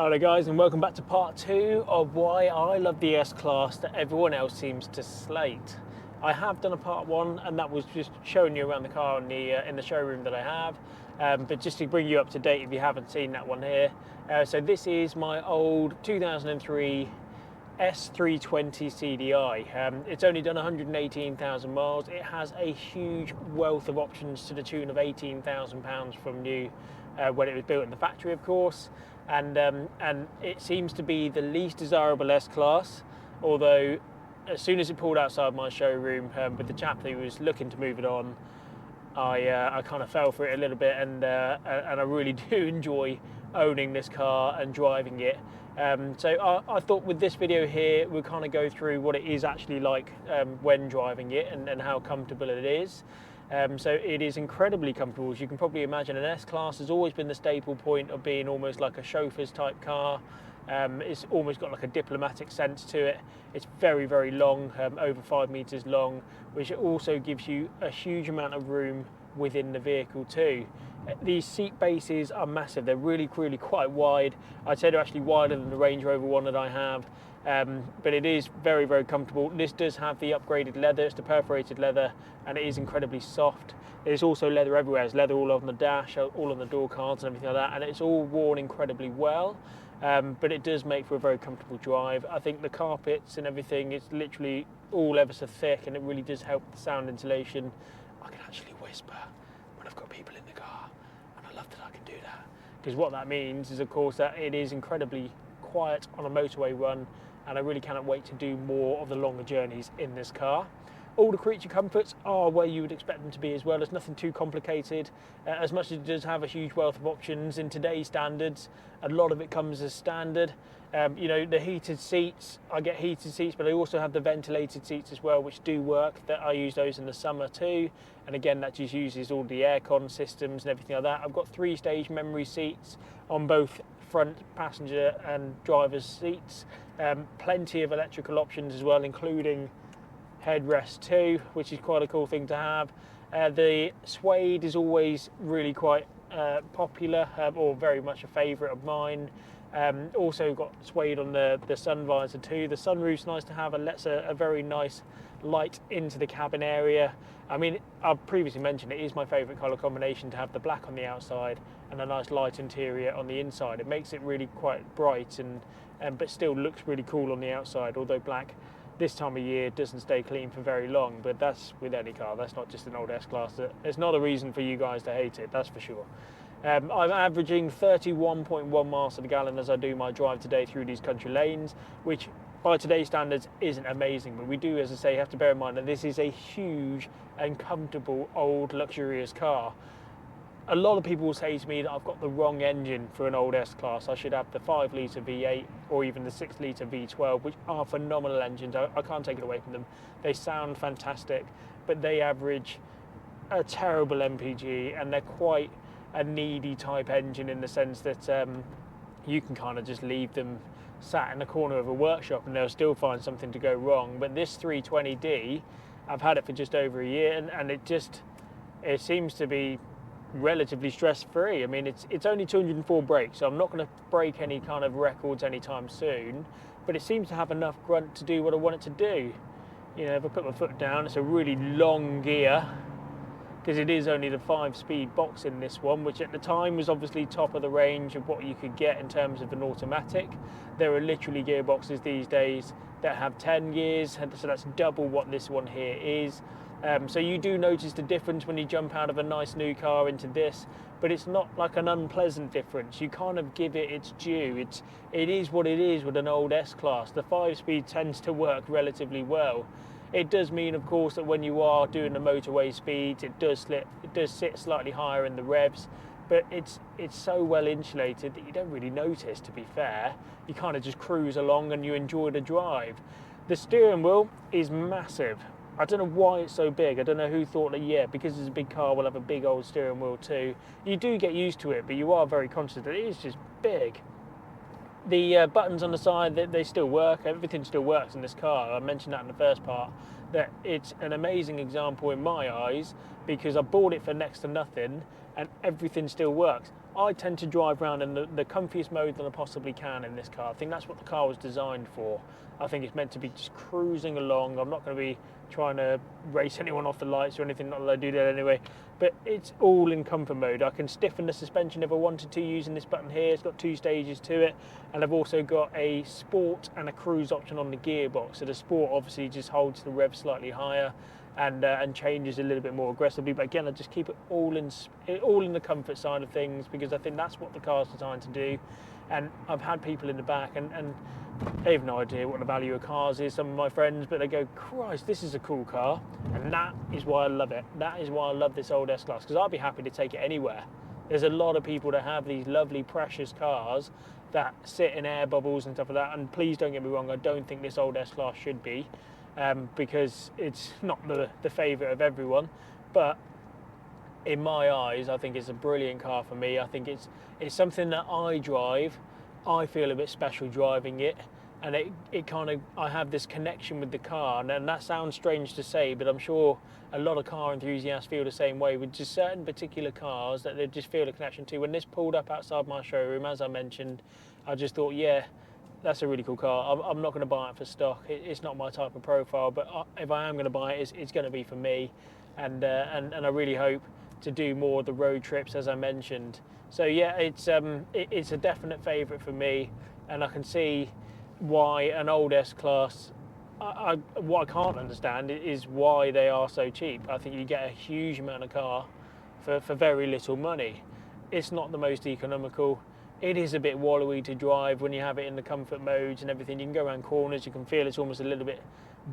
Hello guys, and welcome back to part 2 of why I love the S-Class that everyone else seems to slate. I have done a part 1 and that was just showing you around the car in the showroom that I have, but just to bring you up to date if you haven't seen that one here. So this is my old 2003 S320 CDI. It's only done 118,000 miles. It has a huge wealth of options to the tune of £18,000 from new when it was built in the factory, of course. And it seems to be the least desirable S-Class, although as soon as it pulled outside my showroom with the chap who was looking to move it on, I kind of fell for it a little bit, and I really do enjoy owning this car and driving it. So I thought with this video here we'll kind of go through what it is actually like when driving it and how comfortable it is. So it is incredibly comfortable. As you can probably imagine, an S-Class has always been the staple point of being almost like a chauffeur's type car. It's almost got like a diplomatic sense to it. It's very, very long, over 5 meters long, which also gives you a huge amount of room within the vehicle too. These seat bases are massive. They're really, really quite wide. I'd say they're actually wider than the Range Rover one that I have. But it is very, very comfortable. This does have the upgraded leather. It's the perforated leather, and it is incredibly soft. There's also leather everywhere. There's leather all on the dash, all on the door cards and everything like that, and it's all worn incredibly well. But it does make for a very comfortable drive. I think the carpets and everything, it's literally all ever so thick, and it really does help the sound insulation. I can actually whisper when I've got people in the car, and I love that I can do that, because what that means is, of course, that it is incredibly quiet on a motorway run, and I really cannot wait to do more of the longer journeys in this car. All the creature comforts are where you would expect them to be as well. There's nothing too complicated. As much as it does have a huge wealth of options in today's standards, a lot of it comes as standard. You know, the heated seats, I get heated seats, but I also have the ventilated seats as well, which do work. That I use those in the summer too. And again, that just uses all the aircon systems and everything like that. I've got 3-stage memory seats on both front passenger and driver's seats. Plenty of electrical options as well, including headrest too, which is quite a cool thing to have. The suede is always really quite popular, or very much a favourite of mine. Also got suede on the sun visor too. The sunroof's nice to have and lets a very nice light into the cabin area. I mean, I've previously mentioned it is my favourite colour combination to have the black on the outside and a nice light interior on the inside. It makes it really quite bright and but still looks really cool on the outside, although black this time of year doesn't stay clean for very long. But that's with any car, that's not just an old S-Class. It's not a reason for you guys to hate it, that's for sure. I'm averaging 31.1 miles to the gallon as I do my drive today through these country lanes, which by today's standards isn't amazing, but we do, as I say, have to bear in mind that this is a huge and comfortable old luxurious car. A lot of people will say to me that I've got the wrong engine for an old S-Class. I should have the 5-litre V8 or even the 6-litre V12, which are phenomenal engines. I can't take it away from them. They sound fantastic, but they average a terrible MPG, and they're quite a needy type engine in the sense that you can kind of just leave them sat in the corner of a workshop and they'll still find something to go wrong. But this 320D, I've had it for just over a year, and it seems to be relatively stress-free. I mean, it's only 204 brakes, so I'm not going to break any kind of records anytime soon, but it seems to have enough grunt to do what I want it to do. You know, if I put my foot down, it's a really long gear, because it is only the 5-speed box in this one, which at the time was obviously top of the range of what you could get in terms of an automatic. There are literally gearboxes these days that have 10 gears, so that's double what this one here is. So you do notice the difference when you jump out of a nice new car into this, but it's not like an unpleasant difference. You kind of give it its due. It is what it is with an old S-Class. The 5-speed tends to work relatively well. It does mean, of course, that when you are doing the motorway speeds, it does sit slightly higher in the revs, but it's so well insulated that you don't really notice, to be fair. You kind of just cruise along and you enjoy the drive. The steering wheel is massive. I don't know why it's so big. I don't know who thought that, yeah, because it's a big car, we'll have a big old steering wheel too. You do get used to it, but you are very conscious that it is just big. The buttons on the side, they still work. Everything still works in this car. I mentioned that in the first part, that it's an amazing example in my eyes, because I bought it for next to nothing and everything still works. I tend to drive around in the comfiest mode that I possibly can in this car. I think that's what the car was designed for. I think it's meant to be just cruising along. I'm not going to be trying to race anyone off the lights or anything, not that I do that anyway, but it's all in comfort mode. I can stiffen the suspension if I wanted to using this button here. It's got 2 stages to it, and I've also got a sport and a cruise option on the gearbox. So the sport obviously just holds the rev slightly higher and changes a little bit more aggressively, but again I just keep it all in the comfort side of things, because I think that's what the car's designed to do. And I've had people in the back and they have no idea what the value of cars is, some of my friends, but they go, Christ, this is a cool car. And that is why I love it. That is why I love this old S-Class, because I'll be happy to take it anywhere. There's a lot of people that have these lovely precious cars that sit in air bubbles and stuff like that, and please don't get me wrong, I don't think this old S-Class should be, because it's not the favourite of everyone, but in my eyes I think it's a brilliant car for me. I think it's something that I drive, I feel a bit special driving it, and it kind of, I have this connection with the car, and that sounds strange to say, but I'm sure a lot of car enthusiasts feel the same way with just certain particular cars that they just feel a connection to. When this pulled up outside my showroom, as I mentioned, I just thought, yeah, that's a really cool car. I'm not going to buy it for stock. It's not my type of profile, but if I am going to buy it, it's going to be for me, and I really hope to do more of the road trips, as I mentioned. So yeah, it's a definite favourite for me, and I can see why an old S-Class, what I can't understand is why they are so cheap. I think you get a huge amount of car for very little money. It's not the most economical. It is a bit wallowy to drive when you have it in the comfort modes and everything. You can go around corners, you can feel it's almost a little bit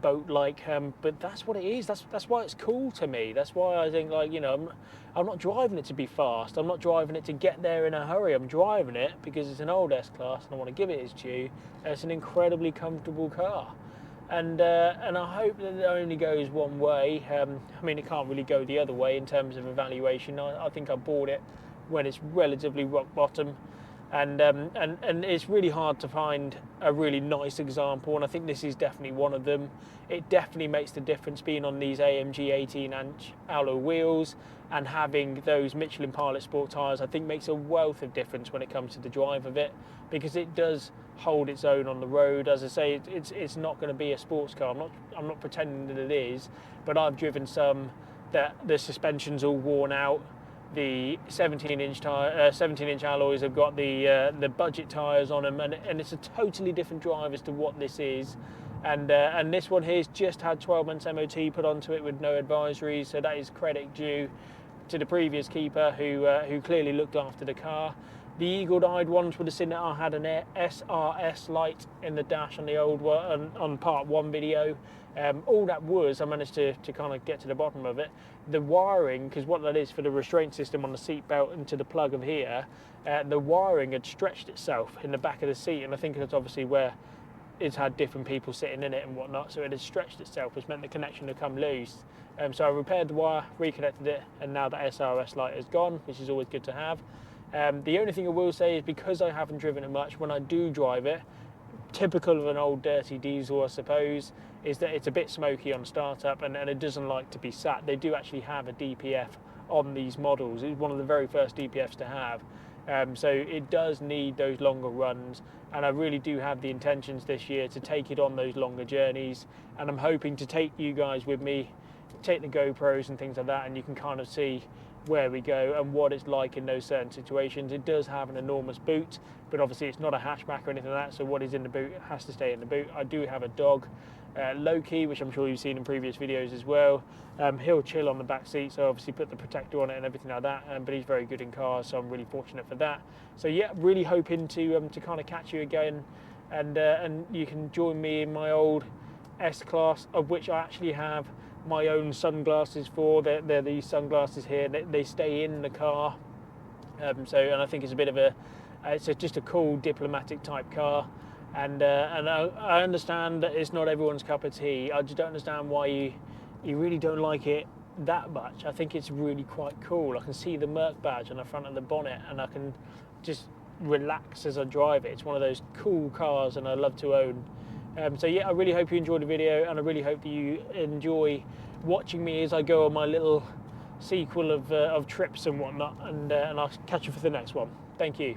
boat-like, but that's what it is. That's why it's cool to me. That's why I think, like, you know, I'm not driving it to be fast. I'm not driving it to get there in a hurry. I'm driving it because it's an old S-Class and I want to give it its due. It's an incredibly comfortable car. And I hope that it only goes one way. I mean, it can't really go the other way in terms of evaluation. I think I bought it when it's relatively rock bottom. And it's really hard to find a really nice example, and I think this is definitely one of them. It definitely makes the difference being on these AMG 18-inch alloy wheels and having those Michelin Pilot Sport tyres. I think makes a wealth of difference when it comes to the drive of it, because it does hold its own on the road. As I say, it's not going to be a sports car. I'm not pretending that it is, but I've driven some that the suspension's all worn out. The 17-inch alloys have got the budget tyres on them, and it's a totally different drive as to what this is. And this one here's just had 12 months MOT put onto it with no advisories, so that is credit due to the previous keeper who clearly looked after the car. The eagle-eyed ones would have seen that I had an SRS light in the dash on the old one, on part 1 video. All that was, I managed to kind of get to the bottom of it. The wiring, because what that is for the restraint system on the seat belt and to the plug of here, the wiring had stretched itself in the back of the seat, and I think that's obviously where it's had different people sitting in it and whatnot, so it had stretched itself, which meant the connection had come loose. So I repaired the wire, reconnected it, and now that SRS light is gone, which is always good to have. The only thing I will say is, because I haven't driven it much, when I do drive it, typical of an old dirty diesel, I suppose, is that it's a bit smoky on startup, and it doesn't like to be sat. They do actually have a DPF on these models. It's one of the very first DPFs to have. So it does need those longer runs, and I really do have the intentions this year to take it on those longer journeys, and I'm hoping to take you guys with me, take the GoPros and things like that, and you can kind of see where we go and what it's like in those certain situations. It does have an enormous boot, but obviously it's not a hatchback or anything like that, so what is in the boot has to stay in the boot. I do have a dog, Loki, which I'm sure you've seen in previous videos as well. He'll chill on the back seat, so obviously put the protector on it and everything like that, but he's very good in cars, so I'm really fortunate for that. So yeah, really hoping to kind of catch you again, and you can join me in my old S-Class, of which I actually have my own sunglasses for. They're these sunglasses here. They stay in the car, and I think it's a bit of just a cool diplomatic type car, and I understand that it's not everyone's cup of tea. I just don't understand why you really don't like it that much. I think it's really quite cool. I can see the Merc badge on the front of the bonnet, and I can just relax as I drive it. It's one of those cool cars, and I love to own. So yeah, I really hope you enjoyed the video, and I really hope that you enjoy watching me as I go on my little sequel of trips and whatnot, and I'll catch you for the next one. Thank you.